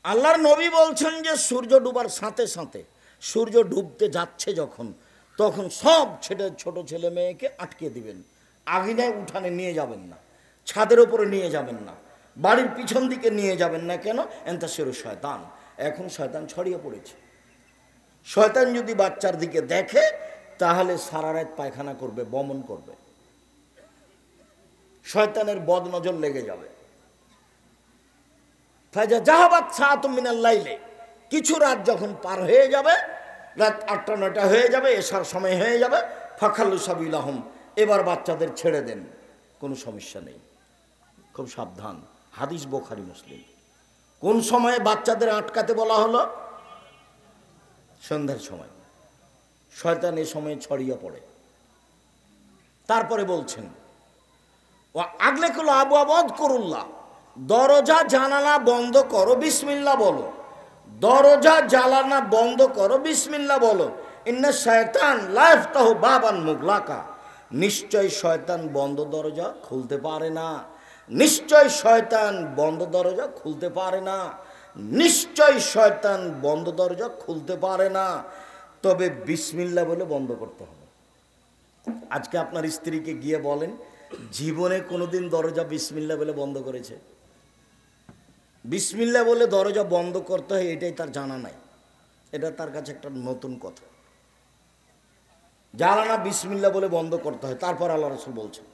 আল্লাহর নবী বলছেন যে সূর্য ডুবার সাথে সাথে, সূর্য ডুবতে যাচ্ছে যখন, তখন সব ছোট ছেলে মেয়েকে আটকে দিবেন। আঙিনায় উঠানে নিয়ে যাবেন না, ছাদের ওপরে নিয়ে যাবেন না, বাড়ির পিছন দিকে নিয়ে যাবেন না। কেন? এন্তাসের শয়তান, এখন শয়তান ছড়িয়ে পড়েছে। শয়তান যদি বাচ্চার দিকে দেখে তাহলে সারা রাত পায়খানা করবে, বমন করবে, শয়তানের বদনজর লেগে যাবে। ফায়জা জাহাবাত সাআতুম মিনাল লাইলে, কিছু রাত যখন পার হয়ে যাবে, রাত ৮টা ৯টা হয়ে যাবে, এশার সময় হয়ে যাবে, ফাখাল্লু সাবিলাহুম, এবার বাচ্চাদের ছেড়ে দেন, কোনো সমস্যা নেই। খুব সাবধান, হাদিস বুখারী মুসলিম। কোন সময়ে বাচ্চাদের আটকাতে বলা হলো? সন্ধ্যার সময়। শয়তান এ সময় ছড়িয়ে পড়ে। তারপরে বলছেন ও আগলে কুল আবু আবাদ করুল্লাহ, দরজা জানালা বন্ধ করো, বিসমিল্লাহ বলো। দরজা জানালা বন্ধ করো, বিসমিল্লাহ বলো। ইন্না শয়তান লা ইফতাহু বাবান মুগলাকা, নিশ্চয় শয়তান বন্ধ দরজা খুলতে পারে না। নিশ্চয় শয়তান বন্ধ দরজা খুলতে পারে না। নিশ্চয় শয়তান বন্ধ দরজা খুলতে পারে না। তবে বিসমিল্লাহ বলে বন্ধ করতে হবে। আজকে আপনার স্ত্রীকে গিয়ে বলেন, জীবনে কোনোদিন দরজা বিসমিল্লাহ বলে বন্ধ করেছে? বিসমিল্লাহ বলে দরজা বন্ধ করতে হয় এটাই তার জানা নাই। এটা তার কাছে একটা নতুন কথা। জানা বিসমিল্লাহ বলে বন্ধ করতে হয়। তারপর আল্লাহ রাসূল বলছেন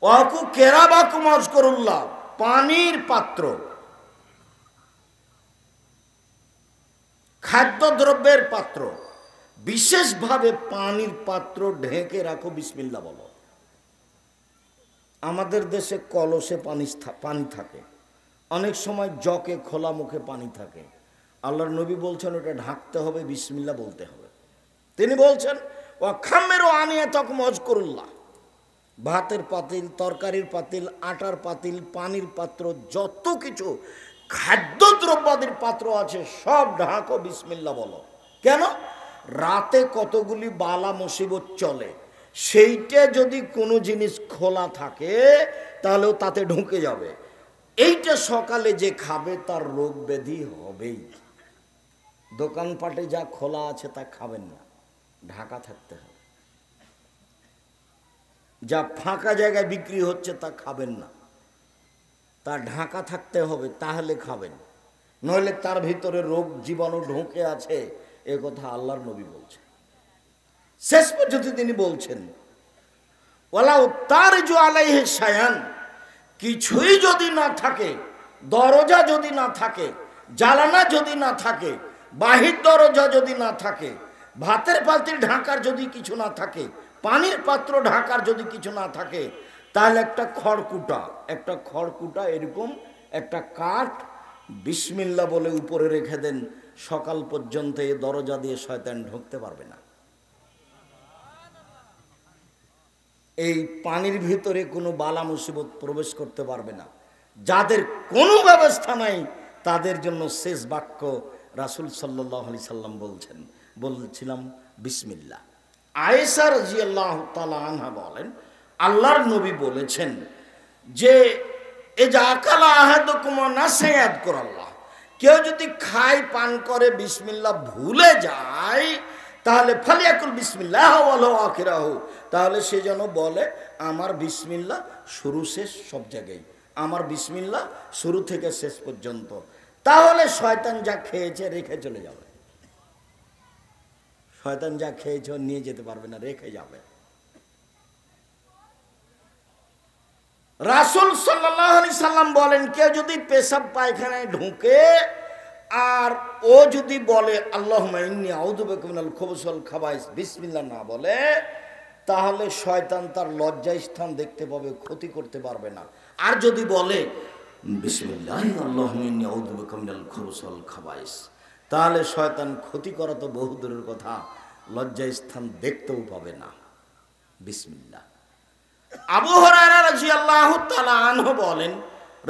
ওয়াকু কেরাবাকুম আযকুরুল্লাহ, পানির পাত্র, খাদ্যদ্রব্যের পাত্র, বিশেষভাবে পানির পাত্র ঢেকে রাখো, বিসমিল্লাহ বলো। আমাদের দেশে কলসে পানি থাকে, অনেক সময় জকে খোলা মুখে পানি থাকে। আল্লাহর নবী বলছেন ওটা ঢাকতে হবে, বিসমিল্লাহ বলতে হবে। তিনি বলছেন ওয়া খাম্মেরু আনিয়াতাকুম আযকুরুল্লাহ, ভাতের পাতিল, তরকারির পাতিল, আটার পাতিল, পানির পাত্র, যত কিছু খাদ্যদ্রব্যাদির পাত্র আছে সব ঢাকো, বিসমিল্লাহ বলো। কেন? রাতে কতগুলি বালা মুসিবত চলে, সেইটা যদি কোনো জিনিস খোলা থাকে তাহলেও তাতে ঢুকে যাবে। এইটা সকালে যে খাবে তার রোগ ব্যাধি হবেই। দোকানপাটে যা খোলা আছে তা খাবেন না, ঢাকা থাকতে হবে। যা ফাঁকা জায়গায় বিক্রি হচ্ছে তা খাবেন না, তা ঢাকা থাকতে হবে, তাহলে খাবেন। নইলে তার ভিতরে রোগ জীবাণু ঢুকে আছে, এ কথা আল্লাহর নবী বলছেন। শেষ পর্যন্ত তিনি বলছেন ওয়ালাউ তারজু আলাইহি শায়ান, কিছুই যদি না থাকে, দরজা যদি না থাকে, জানালা যদি না থাকে, বাহির দরজা যদি না থাকে, ভাতের পাতিল ঢাকার যদি কিছু না থাকে, পানির পাত্র ঢাকার যদি কিছু না থাকে, তাহলে একটা খড়কুটা এরকম একটা কাঠ বিসমিল্লাহ বলে উপরে রেখে দেন, সকাল পর্যন্ত এই দরজা দিয়ে শয়তান ঢুকতে পারবে না। এই পানির ভিতরে কোনো বালা মুসিবত প্রবেশ করতে পারবে না। যাদের কোনো ব্যবস্থা নাই তাদের জন্য শেষ বাক্য রাসূল সাল্লাল্লাহু আলাইহি সাল্লাম বলছিলাম বিসমিল্লাহ। আয়েশা রাদিয়াল্লাহু তাআলা আনহা বলেন আল্লাহর নবী বলেছেন যে এজা আকালা আহাদুকুম নাসিয়া ইয়াযকুরাল্লাহ, কেউ যদি খায় পান করে বিসমিল্লাহ ভুলে যায়, তাহলে ফালিয়াকুল বিসমিল্লাহ ওয়ালাহু আখিরাহু, তাহলে সে যেন বলে আমার বিসমিল্লাহ শুরু শেষ সব জায়গায়, আমার বিসমিল্লাহ শুরু থেকে শেষ পর্যন্ত। তাহলে শয়তান যা খেয়েছে রেখে চলে যাবে। শয়তান যা খেয়েছে নিয়ে যেতে পারবে না, রেখে যাবে। রাসূল সাল্লাল্লাহু আলাইহি সাল্লাম বলেন কেউ যদি পেশাব পায়খানায় ঢুকে আর ও যদি বলে আল্লাহুম্মা ইন্নী আউযু বিকা মিনাল খুবুসি ওয়াল খাবাইস, বিসমিল্লাহ না বলে, তাহলে শয়তান তার লজ্জাস্থান দেখতে পাবে, ক্ষতি করতে পারবে না। আর যদি বলে বিসমিল্লাহ আল্লাহুম্মা ইন্নী আউযু বিকা মিনাল খুবুসি ওয়াল খাবাইস, তাহলে শয়তান ক্ষতি করা তো বহু দূরের কথা, লজ্জাস্থান দেখতেও পাবে না। বিসমিল্লাহ। আবু হুরায়রা রাদিয়াল্লাহু তাআলা আনহু বলেন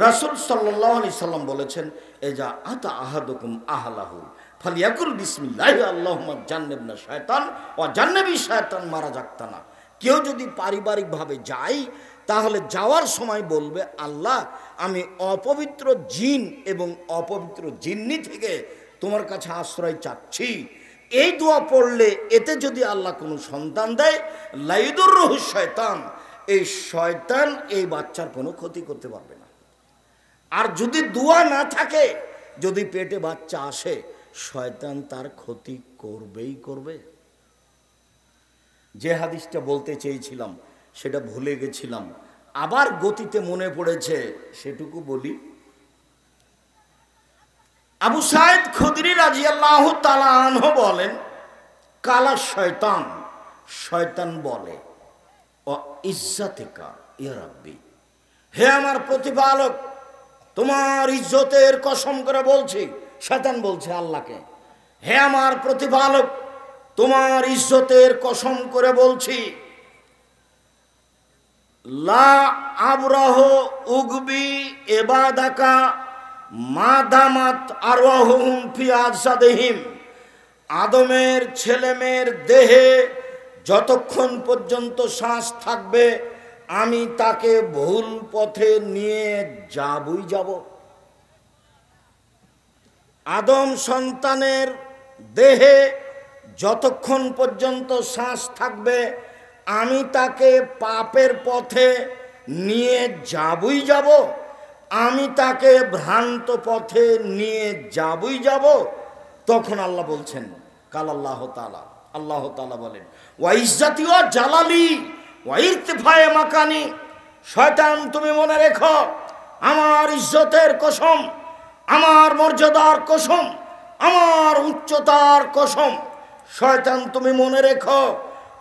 রাসূল সাল্লাল্লাহু আলাইহি সাল্লাম বলেছেন এজা আতা আহাদুকুম আহলাহু ফালিয়াকুল বিসমিল্লাহি আল্লাহুম্মা জান্নিবনা শায়তান ওয়া জান্নিবি শায়তান মা রাযাকতানা। কেউ যদি পারিবারিকভাবে যায় তাহলে যাওয়ার সময় বলবে, আল্লাহ আমি অপবিত্র জিন এবং অপবিত্র জিন্নি থেকে তোমার কাছে আশ্রয় চাচ্ছি। এই দোয়া পড়লে এতে যদি আল্লাহ কোনো সন্তান দেয়, লাইদুর রহু শয়তান, এই শয়তান এই বাচ্চার কোনো ক্ষতি করতে পারবে না। আর যদি দোয়া না থাকে, যদি পেটে বাচ্চা আসে, শয়তান তার ক্ষতি করবেই করবে। যে হাদিসটা বলতে চেয়েছিলাম সেটা ভুলে গেছিলাম, আবার গতিতে মনে পড়েছে, সেটুকু বলি। আবু সাইদ খুদরি রাদিয়াল্লাহু তাআলা আনহু বলেন, কালা শয়তান, শয়তান বলে, ও ইজ্জাতিকা ইয়া রাব্বি, হে আমার প্রতিপালক, তোমার ইজ্জতের কসম করে বলছি। শয়তান বলছে আল্লাহকে, হে আমার প্রতিপালক, তোমার ইজ্জতের কসম করে বলছি, লা আবরাহ উগবি ইবাদাকা মাদামাত আরওয়াহুম ফি আজসাদিহিম, আদমের ছেলেমেয়ের দেহে যতক্ষণ পর্যন্ত শ্বাস থাকবে আমি তাকে ভুল পথে নিয়ে যাবই যাব। আদম সন্তানের দেহে যতক্ষণ পর্যন্ত শ্বাস থাকবে আমি তাকে পাপের পথে নিয়ে যাবই যাব, আমি তাকে ভ্রান্ত পথে নিয়ে যাবই যাব। তখন আল্লাহ বলছেন, কাল আল্লাহ তাআলা, আল্লাহ তাআলা বলেন, ওয়া ইজ্জাতি ওয়া জালালি ওয়া ইরতিফায়ে মাকানি, শয়তান তুমি মনে রেখো, আমার ইজ্জতের কসম, আমার মর্যাদার কসম, আমার উচ্চতার কসম, শয়তান তুমি মনে রেখো,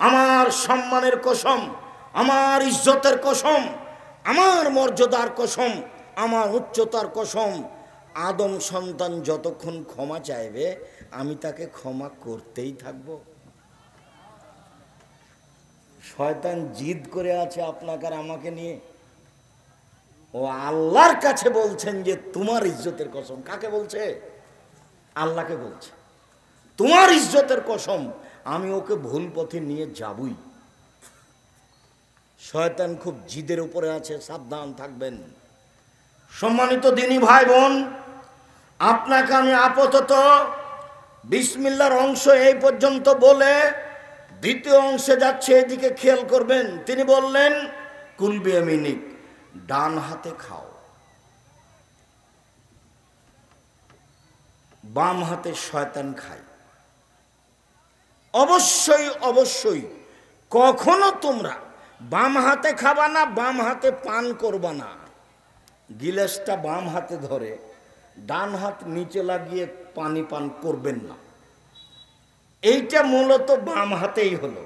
আমার সম্মানের কসম, আমার ইজ্জতের কসম, আমার মর্যাদার কসম, আমার উচ্চতার কসম, আদম সন্তান যতক্ষণ ক্ষমা চাইবে আমি তাকে ক্ষমা করতেই থাকব। শয়তান জিদ করে আছে আপনাকে আর আমাকে নিয়ে। ও আল্লাহর কাছে বলছেন যে তোমার ইজ্জতের কসম। কাকে বলছে? আল্লাহকে বলছে, তোমার ইজ্জতের কসম আমি ওকে ভুল পথে নিয়ে যাবই। শয়তান খুব জিদের উপরে আছে, সাবধান থাকবেন। সম্মানিত দিনী ভাই বোন, আপনাকে আমি আপাতত বিসমিল্লাহর অংশ এই পর্যন্ত বলে দ্বিতীয় অংশে যাচ্ছে, এদিকে খেয়াল করবেন। তিনি বললেন, কুল বিয়ামিনিক, ডান হাতে খাও, বাম হাতে শয়তান খায়। অবশ্যই অবশ্যই কখনো তোমরা বাম হাতে খাবা না, বাম হাতে পান করবা না। গিলাসটা বাম হাতে ধরে ডান হাত নিচে লাগিয়ে পানি পান করবেন না। এইটা মূলত বাম হাতেই হলো,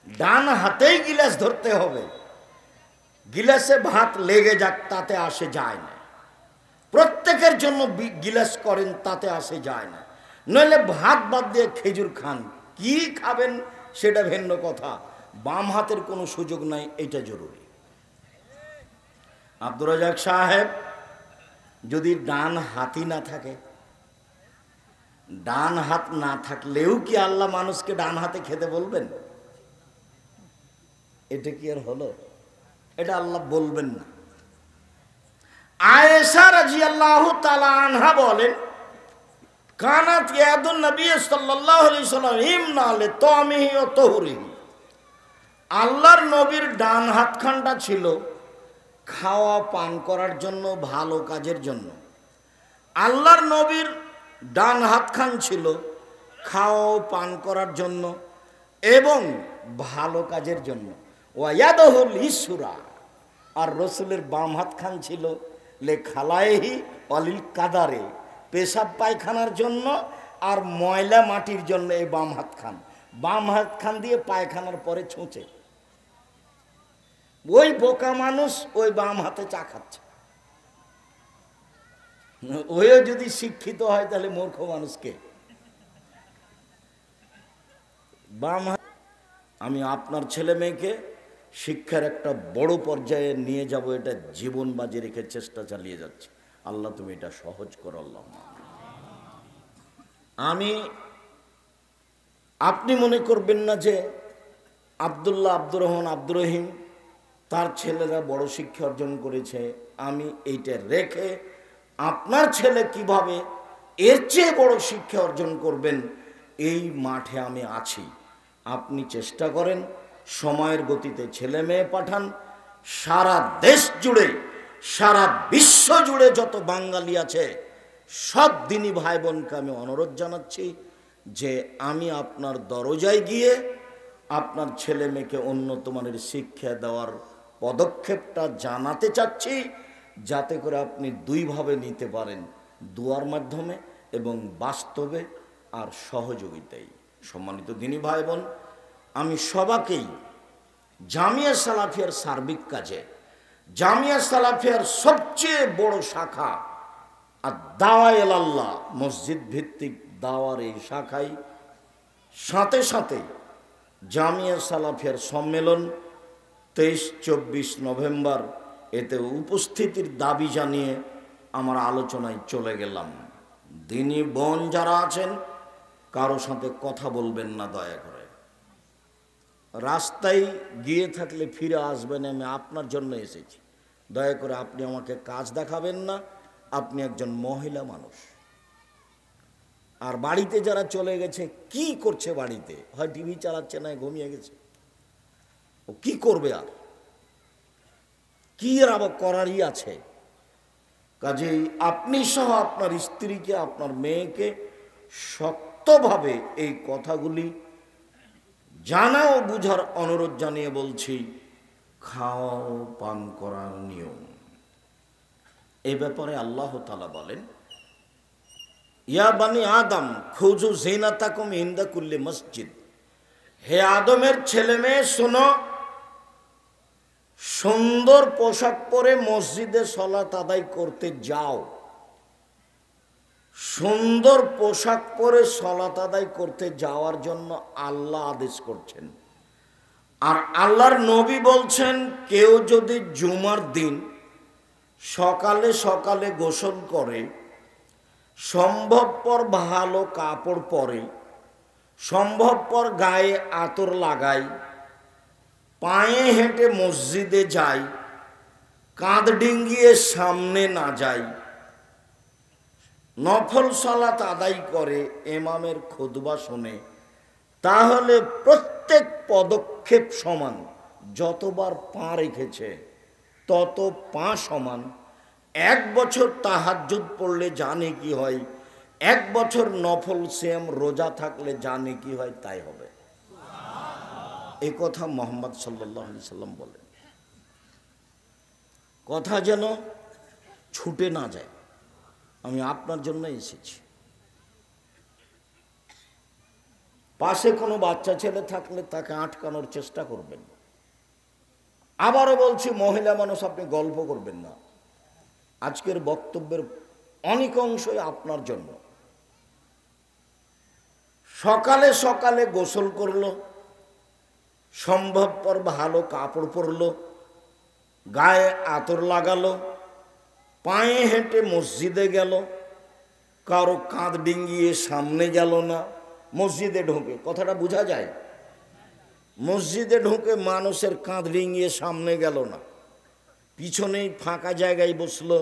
ডান হাতেই গিলাস ধরতে হবে। গিলাসে ভাত লেগে যাক তাতে আসে যায় না, প্রত্যেকের জন্য গিলাস করেন তাতে আসে যায় না। নইলে ভাত বাদ দিয়ে খেজুর খান, কি খাবেন সেটা ভিন্ন কথা, বাম হাতের কোনো সুযোগ নাই, এটা জরুরি। আব্দুর রাজ্জাক সাহেব যদি ডান হাতই না থাকে, ডান হাত না থাকলেও কি আল্লাহ মানুষকে ডান হাতে খেতে বলবেন? এটা কি আর হলো? এটা আল্লাহ বলবেন না। আয়েশা রাদিয়াল্লাহু তাআলা আনহা বলেন, কানাত ইয়াদুন নবী সাল্লাল্লাহু আলাইহি ওয়াসাল্লাম ইমনা লিতামিহি ওয়া তুহরিহি, আল্লাহর নবীর ডান হাতখানটা ছিল খাওয়া পান করার জন্য, ভালো কাজের জন্য। আল্লাহর নবীর ডান হাতখান ছিল খাওয়া পান করার জন্য এবং ভালো কাজের জন্য। ওয়ায়াদহুল ইসরা, আর রসুলের বাম হাতখান ছিল লে খালায়েহি অলিল কাদারে, পেশাব পায়খানার জন্য আর ময়লা মাটির জন্য। এই বাম হাতখান, বাম হাতখান দিয়ে পায়খানার পরে ছুঁচে। ওই বোকা মানুষ ওই বাম হাতে চা খাচ্ছে। ওইও যদি শিক্ষিত হয় তাহলে মূর্খ মানুষকে বাম হাত। আমি আপনার ছেলে মেয়েকে শিক্ষার একটা বড় পর্যায়ে নিয়ে যাব, এটা জীবন বাজি রেখে চেষ্টা চালিয়ে যাচ্ছে। আল্লাহ তুমি এটা সহজ করো আল্লাহ। আপনি মনে করবেন না যে আব্দুল্লাহ, আব্দুর রহমান, আব্দুর রহিম তার ছেলেরা বড় শিক্ষা অর্জন করেছে, আমি এইটা রেখে আপনার ছেলে কিভাবে এর চেয়ে বড় শিক্ষা অর্জন করবেন এই মাঠে আমি আছি। আপনি চেষ্টা করেন, সময়ের গতিতে ছেলে মেয়ে পাঠান। সারা দেশ জুড়ে, সারা বিশ্ব জুড়ে যত বাঙালি আছে সব দিনই ভাই বোনকে আমি অনুরোধ জানাচ্ছি যে আমি আপনার দরজায় গিয়ে আপনার ছেলে মেয়েকে উন্নত মানের শিক্ষা দেওয়ার পদক্ষেপটা জানাতে চাচ্ছি, যাতে করে আপনি দুইভাবে নিতে পারেন, দুয়ার মাধ্যমে এবং বাস্তবে আর সহযোগিতাই। সম্মানিত দিনী ভাই বোন, আমি সবাইকেই জামিয়া সালাফিয়ার সার্বিক কাজে, জামিয়া সালাফিয়ার সবচেয়ে বড় শাখা আর দাওয়া ইলাল্লাহ মসজিদ ভিত্তিক দাওয়ার এই শাখায় সাথে সাথে জামিয়া সালাফিয়ার সম্মেলন 23-24 নভেম্বর, এতে উপস্থিতির দাবি জানিয়ে আমার আলোচনায় চলে গেলাম। দিনী বোন যারা আছেন কারো সাথে কথা বলবেন না দয়া করে। রাস্তায় গিয়ে থাকলে ফিরে আসবেন, আমি আপনার জন্য এসেছি। দয়া করে আপনি আমাকে কাজ দেখাবেন না, আপনি একজন মহিলা মানুষ। আর বাড়িতে যারা চলে গেছে, কি করছে বাড়িতে? হয় টিভি চালাচ্ছে, না ঘুমিয়ে গেছে। ও কি করবে? আর কি আর আবার করারই আছে? কাজেই আপনি সহ আপনার স্ত্রীকে, আপনার মেয়েকে শক্তভাবে এই কথাগুলি জানা ও বুঝার অনুরোধ জানিয়ে বলছি, খাওয়া ও পান করার নিয়ম। এ ব্যাপারে আল্লাহ তাআলা বলেন, ইয়া বানি আদম খুজু জিনাতাকুম ইনদা কুল্লি মসজিদ। হে আদমের ছেলে মেয়ে শোনো, সুন্দর পোশাক পরে মসজিদে সালাত আদায় করতে যাও। সুন্দর পোশাক পরে সালাত আদায় করতে যাওয়ার জন্য আল্লাহ আদেশ করছেন। আর আল্লাহর নবী বলছেন, কেউ যদি জুমার দিন সকালে সকালে গোসল করে, সম্ভবপর ভালো কাপড় পরে, সম্ভবপর গায়ে আতর লাগায়, পায়ে হেঁটে মসজিদে যায়, কাঁধ ডিঙ্গিয়ে সামনে না যায়, নফল সালাত আদায় করে, ইমামের খুতবা শোনে, তাহলে প্রত্যেক পদক্ষেপ সমান। যতবার পা রেখেছে তত পা সমান। 1 বছর তাহাজ্জুদ পড়লে জানে কি হয়, 1 বছর নফল সিয়াম রোজা থাকলে জানে কি হয়, তাই হবে। এই কথা মুহাম্মদ সাল্লাল্লাহু আলাইহি সাল্লাম বলেন। কথা যেন ছুটে না যায়, আমি আপনার জন্য এসেছি। পাশে কোনো বাচ্চা ছেলে থাকলে তাকে আটকানোর চেষ্টা করবেন। আবারও বলছি, মহিলা মানুষ, আপনি গল্প করবেন না। আজকের বক্তব্যের অনেক অংশই আপনার জন্য। সকালে সকালে গোসল করলো, সম্ভবপর ভালো কাপড় পরলো, গায়ে আতর লাগালো, পায়ে হেঁটে মসজিদে গেল, কারো কাঁধ ডিঙ্গিয়ে সামনে গেল না, মসজিদে ঢোকে। কথাটা বোঝা যায়? মসজিদে ঢোকে মানুষের কাঁধ ডিঙ্গিয়ে সামনে গেল না, পিছনেই ফাঁকা জায়গায় বসলো,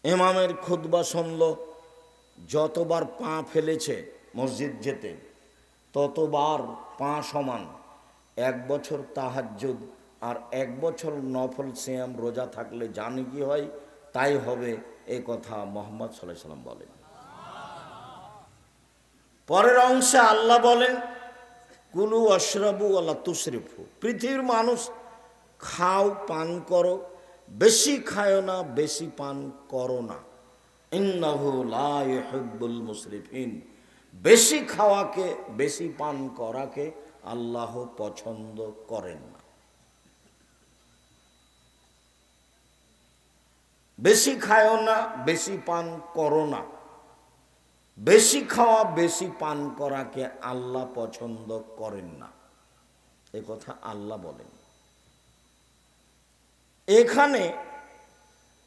ইমামের খুতবা শুনলো। যতবার পা ফেলেছে মসজিদ যেতে ততবার পা সমান। 1 বছর তাহাজ্জুদ আর 1 বছর নফল সিয়াম রোজা থাকলে জানে কি হয়, তাই হবে। এ কথা মুহাম্মদ সাল্লাল্লাহু আলাইহি সাল্লাম বলেন। পরের অংশে আল্লাহ বলেন, কুলু ওয়াশরাবু ওয়ালা তুসরিফু। পৃথিবীর মানুষ, খাও পান করো, বেশি খায়ও না, বেশি পান করো না। ইন্নাহু লা ইউহিব্বুল মুসরিফিন। বেশি খাওয়াকে, বেশি পান করাকে আল্লাহ পছন্দ করেন না। বেশি খায়ও না, বেশি পান করো না। বেশি খাওয়া, বেশি পান করাকে আল্লাহ পছন্দ করেন না। এ কথা আল্লাহ বলেন। এখানে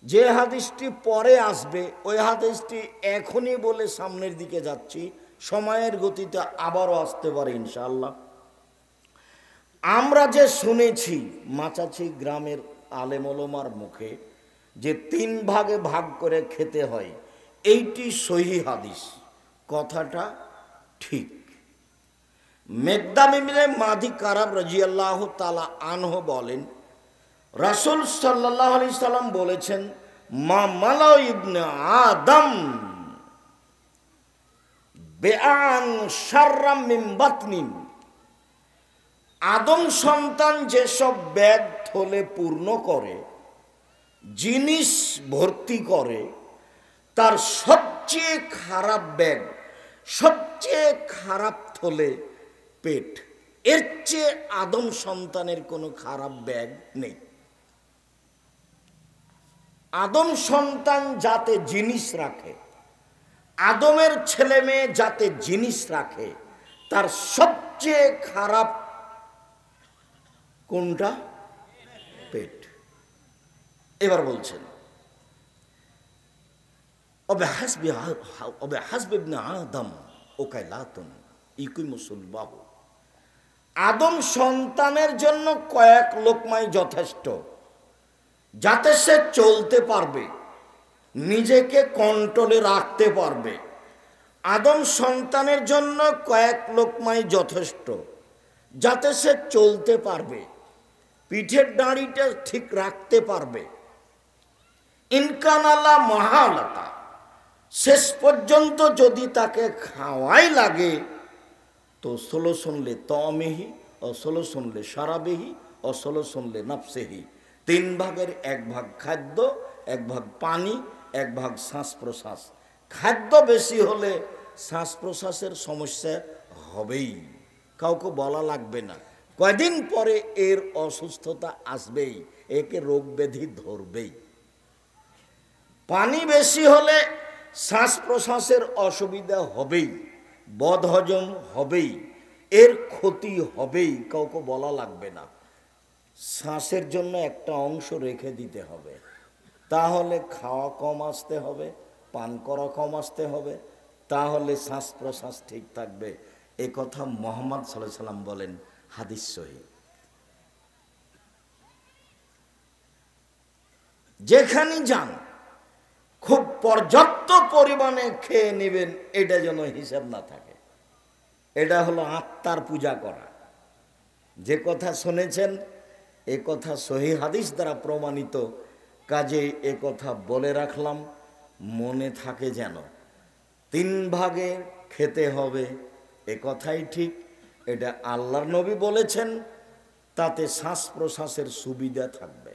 যে হাদিসটি পরে আসবে, ওই হাদিসটি এখনই বলে সামনের দিকে যাচ্ছি, সময়ের গতিতে আবারও আসতে পারে ইনশাআল্লাহ। আমরা যে শুনেছি মাচাছি গ্রামের আলেম ওলামার মুখে যে 3 ভাগে ভাগ করে খেতে হয়, এইটি সহিহ হাদিস, কথাটা ঠিক। মেকদাম ইবনে মাদি কারাব রাদিয়াল্লাহু তাআলা আনহু বলেন, রাসূল সাল্লাল্লাহু আলাইহি সাল্লাম বলেছেন, মা মালা ইবনে আদম বেআন শাররাম মিন বাতনিন, আদম সন্তান যেসব ব্যাগ থলে পূর্ণ করে, জিনিস ভর্তি করে, তার সবচেয়ে খারাপ ব্যাগ, সবচেয়ে খারাপ থলে পেট। এর চেয়ে আদম সন্তানের কোনো খারাপ ব্যাগ নেই। আদম সন্তান যাতে জিনিস রাখে, আদমের ছেলে মেয়ে যাতে জিনিস রাখে, তার সবচেয়ে খারাপ কোনটা? পেট। এবার বলছেন, আদম সন্তানের জন্য কয়েক লোকমাই যথেষ্ট, যাতে সে চলতে পারবে, নিজেকে কন্ট্রোলে রাখতে পারবে। আদম সন্তানের জন্য কয়েক লোকমাই যথেষ্ট, যাতে সে চলতে পারবে, পিঠের দাঁড়িটা ঠিক রাখতে পারবে। ইনকানাল্লাহ মহালতা, শেষ পর্যন্ত যদি তাকে খাওয়াই লাগে তো ষোলো শুনলে তমেহি, অষোলো শুনলে সারাবেহি, অষোলো শুনলে নাফসেহি। 3 ভাগের 1 ভাগ খাদ্য, 1 ভাগ পানি, 1 ভাগ শ্বাস প্রশ্বাস। খাদ্য বেশি হলে শ্বাস প্রশ্বাসের সমস্যা হবেই, কাউকে বলা লাগবে না, কয়দিন পরে এর অসুস্থতা আসবেই, একে রোগ ব্যাধি ধরবেই। পানি বেশি হলে শ্বাস প্রশ্বাসের অসুবিধা হবেই, বদহজম হবেই, এর ক্ষতি হবেই, কাউকে বলা লাগবে না। শ্বাসের জন্য একটা অংশ রেখে দিতে হবে, তাহলে খাওয়া কম আসতে হবে, পান করা কম আসতে হবে, তাহলে শ্বাস প্রশ্বাস ঠিক থাকবে। এ কথা মুহাম্মদ সাল্লাল্লাহু আলাইহি সাল্লাম বলেন, হাদিস সহিহ। যেখানে যান খুব পর্যাপ্ত পরিমাণে খেয়ে নেবেন, এটা যেন হিসাব না থাকে। এটা হলো আত্মার পূজা করা। যে কথা শুনেছেন এ কথা সহিহ হাদিস দ্বারা প্রমাণিত, কাজে এ কথা বলে রাখলাম, মনে থাকে যেন। 3 ভাগে খেতে হবে, এ কথাই ঠিক, এটা আল্লাহর নবী বলেছেন, তাতে শ্বাস প্রশ্বাসের সুবিধা থাকবে।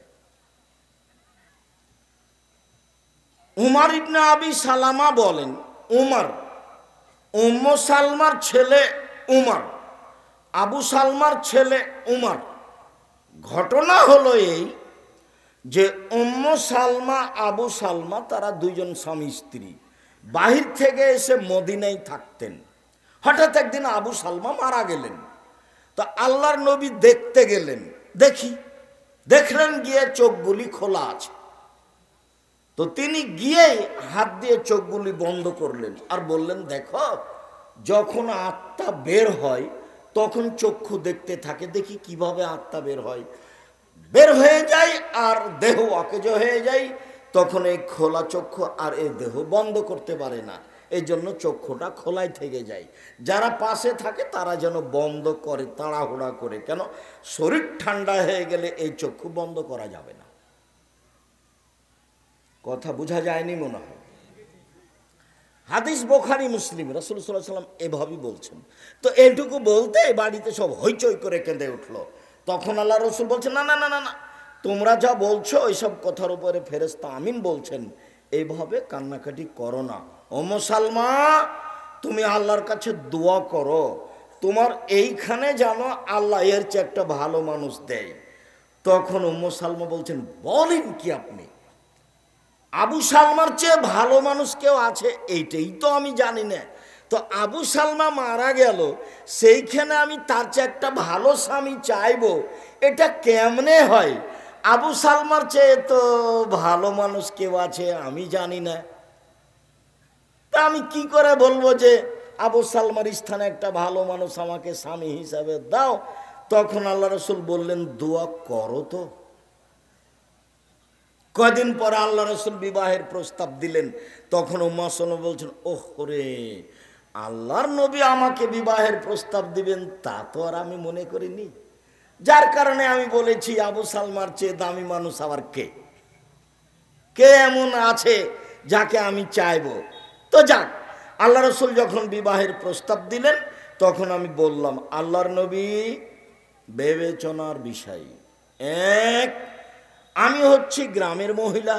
উমর ইবনে আবি সালামা বলেন, উমর, উম্মু সালমার ছেলে উমর, আবু সালমার ছেলে উমর। ঘটনা হলো এই যে উম্মু সালমা আবু সালমা তারা 2 জন স্বামী স্ত্রী বাহির থেকে এসে মদিনায় থাকতেন। হঠাৎ একদিন আবু সালমা মারা গেলেন। তো আল্লাহর নবী দেখতে গেলেন, দেখলেন গিয়ে চোখগুলি খোলা আছে। তো তিনি গিয়ে হাত দিয়ে চোখগুলি বন্ধ করলেন আর বললেন, দেখো, যখন আত্মা বের হয় তখন চক্ষু দেখতে থাকে, দেখি কিভাবে আত্মা বের হয়। বের হয়ে যায় আর দেহ অকেজ হয়ে যায়, তখন এই খোলা চক্ষু আর এই দেহ বন্ধ করতে পারে না, এই জন্য চক্ষুটা খোলাই থেকে যায়। যারা পাশে থাকে তারা যেন বন্ধ করে, তাড়াহুড়া করে, কেন শরীর ঠান্ডা হয়ে গেলে এই চক্ষু বন্ধ করা যাবে না। কথা বোঝা যায়নি মনে হয়। হাদিস বুখারী মুসলিম, রাসূল সাল্লাল্লাহু আলাইহি ওয়াসাল্লাম এভাবেই বলছেন। তো এইটুকু বলতে বাড়িতে সব হইচই করে কেঁদে উঠলো। তখন আল্লাহ রসুল বলছেন, না না না না না, তোমরা যা বলছো ওইসব কথার উপরে ফেরেশতা আমিন বলছেন, এইভাবে কান্নাকাটি করো না। উম্মু সালমা, তুমি আল্লাহর কাছে দোয়া করো, তোমার এইখানে জানো আল্লাহ এর চেয়ে একটা ভালো মানুষ দেয়। তখন উম্মু সালমা বলছেন, বলেন কি আপনি, আবু সালমার চেয়ে ভালো মানুষ কেউ আছে? এইটাই তো আমি জানি না। তো আবু সালমা মারা গেল, সেইখানে আমি তার চেয়ে একটা ভালো স্বামী চাইবো, এটা কেমনে হয়? আবু সালমার চেয়ে তো ভালো মানুষ কেউ আছে আমি জানি না, তা আমি কি করে বলবো যে আবু সালমার স্থানে একটা ভালো মানুষ আমাকে স্বামী হিসাবে দাও? তখন আল্লাহ রসুল বললেন, দোয়া করো তো। কয়দিন পরে আল্লাহ রসুল বিবাহের প্রস্তাব দিলেন। তখন উম্মে সালামা বলছেন, ওহ রে, আল্লাহর নবী আমাকে বিবাহের প্রস্তাব দিবেন তা তো আর আমি মনে করিনি। যার কারণে আমি বলেছি, আবু সালমার চেয়ে দামি মানুষ আবার কে কে এমন আছে যাকে আমি চাইব। তো যাক, আল্লাহ রসুল যখন বিবাহের প্রস্তাব দিলেন, তখন আমি বললাম, আল্লাহর নবী, বিবেচনার বিষয় এক, আমি হচ্ছি গ্রামের মহিলা,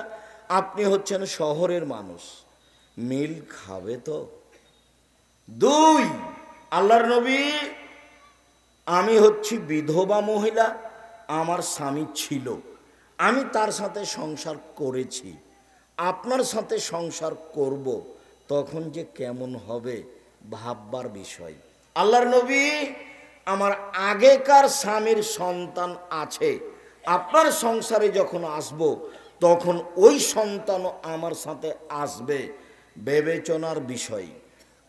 আপনি হচ্ছেন শহরের মানুষ, মিল খাবে তো? দুই, আল্লাহর নবী, আমি হচ্ছি বিধবা মহিলা, আমার স্বামী ছিল, আমি তার সাথে সংসার করেছি, আপনার সাথে সংসার করব, তখন যে কেমন হবে ভাববার বিষয়। আল্লাহর নবী, আমার আগেকার স্বামীর সন্তান আছে, আপনার সংসারে যখন আসব তখন ওই সন্তানও আমার সাথে আসবে, বিবেচনার বিষয়।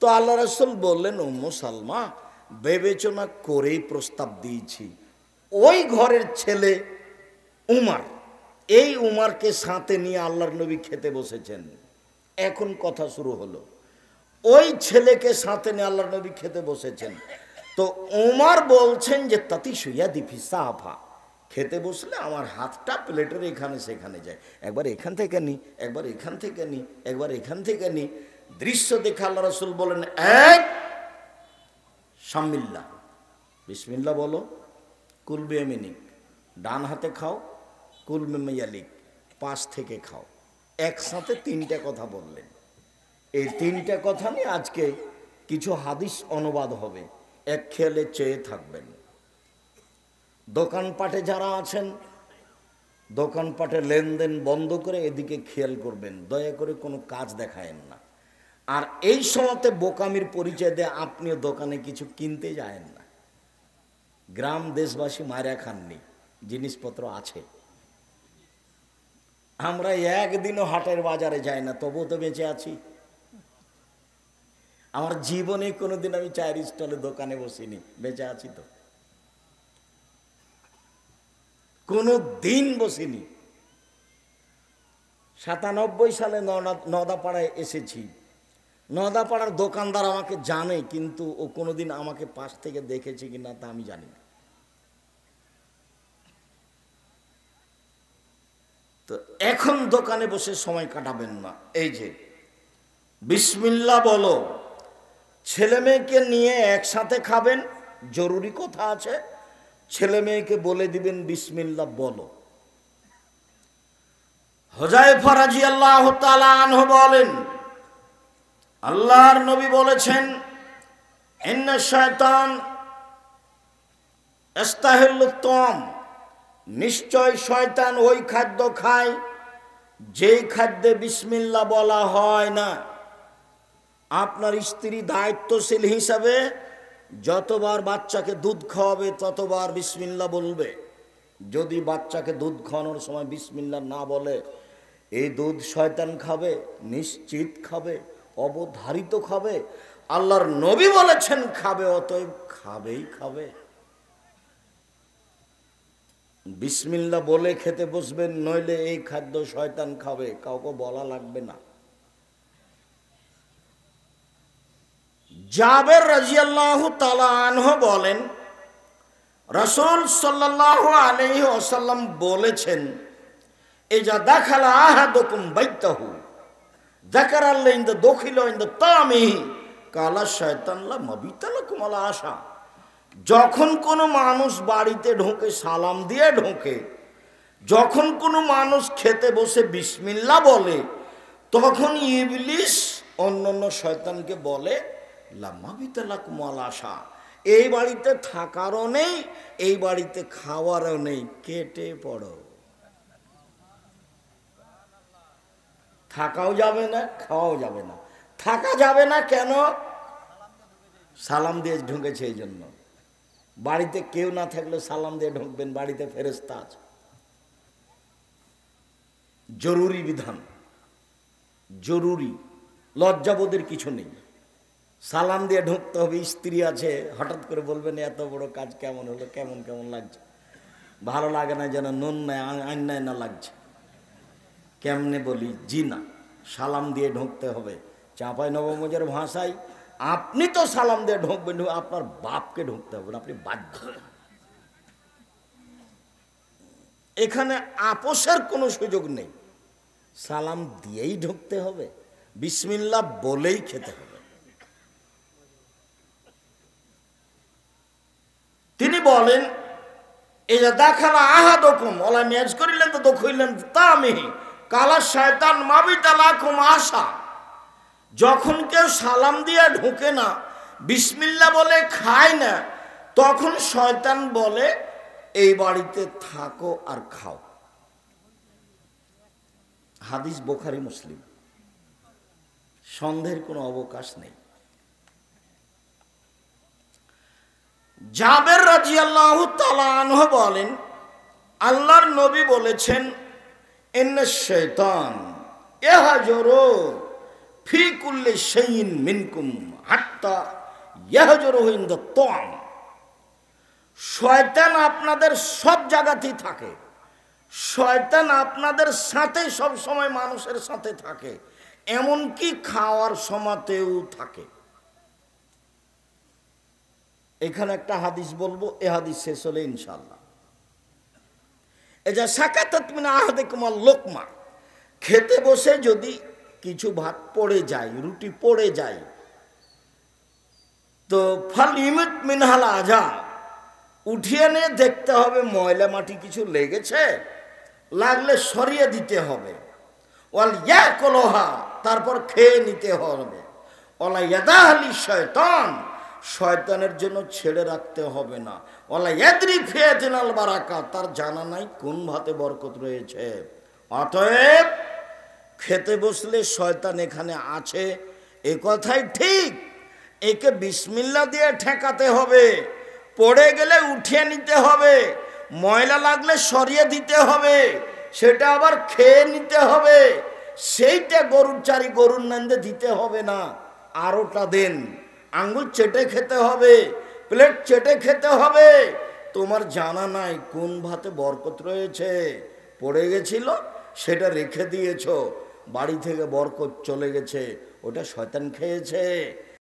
তো আল্লাহ রাসূল বললেন, উম্মে সালমা, বিবেচনা করেই প্রস্তাব দিয়েছি। ওই ঘরের ছেলে উমার, এই উমারকে সাথে নিয়ে আল্লাহর নবী খেতে বসেছেন। এখন কথা শুরু হলো, ওই ছেলেকে সাথে নিয়ে আল্লাহর নবী খেতে বসেছেন। তো উমার বলছেন যে, তাতি শুইয়া দিফি সাফা, খেতে বসলে আমার হাতটা প্লেটের এখানে সেখানে যায়, একবার এখান থেকে নি, একবার এখান থেকে নি, একবার এখান থেকে নি। দৃশ্য দেখে আল্লাহ রাসূল বলেন, এক, শামিল্লাহ, বিসমিল্লাহ বলো, কুল বিয়ামিনিক, ডান হাতে খাও, কুল মিমাইয়ালিক, পাশ থেকে খাও। একসাথে তিনটা কথা বললেন। এই তিনটা কথা নিয়ে আজকে কিছু হাদিস অনুবাদ হবে, এক খেয়ালে চেয়ে থাকবেন। দোকানপাটে যারা আছেন, দোকানপাটে লেনদেন বন্ধ করে এদিকে খেয়াল করবেন, দয়া করে কোনো কাজ দেখায়েন না। আর এই সময়তে বোকামির পরিচয় দিয়ে আপনিও দোকানে কিছু কিনতে যায়েন না। গ্রাম দেশবাসী মারা খাননি, জিনিসপত্র আছে। আমরা একদিনও হাটের বাজারে যাই না, তবুও তো বেঁচে আছি। আমার জীবনে কোনোদিন আমি চায়ের স্টলে দোকানে বসিনি, বেঁচে আছি তো, কোনো দিন বসিনি। 97 সালে নদাপাড়ায় এসেছি। নদাপাড়ার দোকানদার আমাকে জানে, কিন্তু ও কোনোদিন আমাকে পাশ থেকে দেখেছে কিনা তা আমি জানি না। তো এখন দোকানে বসে সময় কাটাবেন না। এই যে বিসমিল্লাহ বলো, ছেলে মেয়েকে নিয়ে একসাথে খাবেন, জরুরি কথা আছে, ছেলে মেয়েকে বলে দিবেন বিসমিল্লাহ বলো। হুযায়ফা রাদিয়াল্লাহু তাআলা আনহু বলেন, আল্লাহর নবী বলেছেন, ইন্না শায়তান ইস্তাহিল্লুত তাম, নিশ্চয় শয়তান ওই খাদ্য খায় যেই খাদ্যে বিসমিল্লাহ বলা হয় না। আপনার স্ত্রী দায়িত্বশীল হিসাবে যতবার বাচ্চাকে দুধ খাওয়াবে ততবার বিসমিল্লাহ বলবে। যদি বাচ্চাকে দুধ খাওয়ানোর সময় বিসমিল্লাহ না বলে, এই দুধ শয়তান খাবে, নিশ্চিত খাবে, অবধারিত খাবে। আল্লাহর নবী বলেছেন খাবে, অতএব খাবেই খাবে। বিসমিল্লাহ বলে খেতে বসবেন, নইলে এই খাদ্য শয়তান খাবে, কাউকে বলা লাগবে না। জাবের রাদিয়াল্লাহু তাআলা আনহু বলেন, রাসূল সাল্লাল্লাহু আলাইহি ওয়াসাল্লাম বলেছেন, ইজা দাখালা আহাদুকুম বাইতাহু যাকারাল্লাহ ইনদা দখিলা ইনদা তামিহি কালা শায়তান লা মাবিতা লাকুম আলা আশা। যখন কোনো মানুষ বাড়িতে ঢোকে সালাম দিয়ে ঢোকে, যখন কোনো মানুষ খেতে বসে বিসমিল্লাহ বলে, তখন ইবলিস অন্যান্য শয়তানকে বলে, লা মাবিতা লাকুম আলা আশা, এই বাড়িতে থাকারও নেই, এই বাড়িতে খাওয়ারও নেই, কেটে পড়ো। থাকাও যাবে না, খাওয়াও যাবে না। থাকা যাবে না কেন? সালাম দিয়ে ঢুকেছে এই জন্য। বাড়িতে কেউ না থাকলে সালাম দিয়ে ঢুকবেন, বাড়িতে ফেরেশতা আছে। জরুরি বিধান, জরুরি, লজ্জাবোধের কিছু নেই। সালাম দিয়ে ঢুকতে হবে। স্ত্রী আছে, হঠাৎ করে বলবেন এত বড় কাজ কেমন হলো, কেমন কেমন লাগছে, ভালো লাগে না, যেন নুন নাই আন্যায় না লাগছে। কেমনে বলি, জি না, সালাম দিয়ে ঢুকতে হবে। চাঁপাই নবমজের ভাষায় আপনি তো সালাম দিয়ে ঢুকবেন, আপনার বাপকে ঢুকতে হবে না, আপনি বাধ্য। এখানে আপোষের কোনো সুযোগ নেই, সালাম দিয়েই ঢুকতে হবে, বিসমিল্লাহ বলেই খেতে হবে। তিনি বলেন এই যে দেখালা আহাদকুম ওলা মেজ করিলেন তো দখইলেন তামিহি কালা শয়তান মাবিতালাকুম আশা। যখন কেউ সালাম দিয়ে ঢুকে না, বিসমিল্লাহ বলে খায় না, তখন শয়তান বলে এই বাড়িতে থাকো আর খাও। হাদিস বুখারী মুসলিম, সন্দেহের কোনো অবকাশ নেই। জাবের রাদিয়াল্লাহু তাআলা আনহু বলেন, আল্লাহর নবী বলেছেন, ইন্নাশ শাইতান ইয়াহজুরু ফি কুল্লি শাইইন মিনকুম হাত্তা ইয়াহজুরু ইনদা তা'আম। শয়তান আপনাদের সব জায়গাতেই থাকে, শয়তান আপনাদের সাথে সব সময় মানুষের সাথে থাকে, এমনকি খাওয়ার সময়তেও থাকে। এখানে একটা হাদিস বলবো, এ হাদিস শেষ হলে ইনশাআল্লাহ। এজা সাকাতাত মিন আহাদিকুম আল-লুকমা, খেতে বসে যদি কিছু ভাত পড়ে যায়, রুটি পড়ে যায়, তো ফালিমিত মিনহাল আজা, উঠিয়ে নিয়ে দেখতে হবে ময়লা মাটি কিছু লেগেছে, লাগলে সরিয়ে দিতে হবে। ওয়াল ইয়াকুলহা, তারপর খেয়ে নিতে হবে। ওয়ালা ইয়াদাহলি শয়তান, শয়তানের জন্য ছেড়ে রাখতে হবে না। ওয়ালা ইয়াদরি ফিয়াতিনাল বারাকা, তার জানা নাই কোন ভাতে বরকত রয়েছে। অতএব খেতে বসলে শয়তান এখানে আছে, এ কথাই ঠিক। একে বিসমিল্লাহ দিয়ে ঠেকাতে হবে, পড়ে গেলে উঠিয়ে নিতে হবে, ময়লা লাগলে সরিয়ে দিতে হবে, সেটা আবার খেয়ে নিতে হবে। সেইটা গরুর চারি গরুর নান্দে দিতে হবে না, আরোটা দেন, আঙ্গুল চেটে খেতে হবে, প্লেট চেটে খেতে হবে। তোমার জানা নাই কোন ভাতে বরকত রয়েছে, পড়ে গেছিল সেটা রেখে দিয়েছো, বাড়ি থেকে বরকত চলে গেছে, ওটা শয়তান খেয়েছে।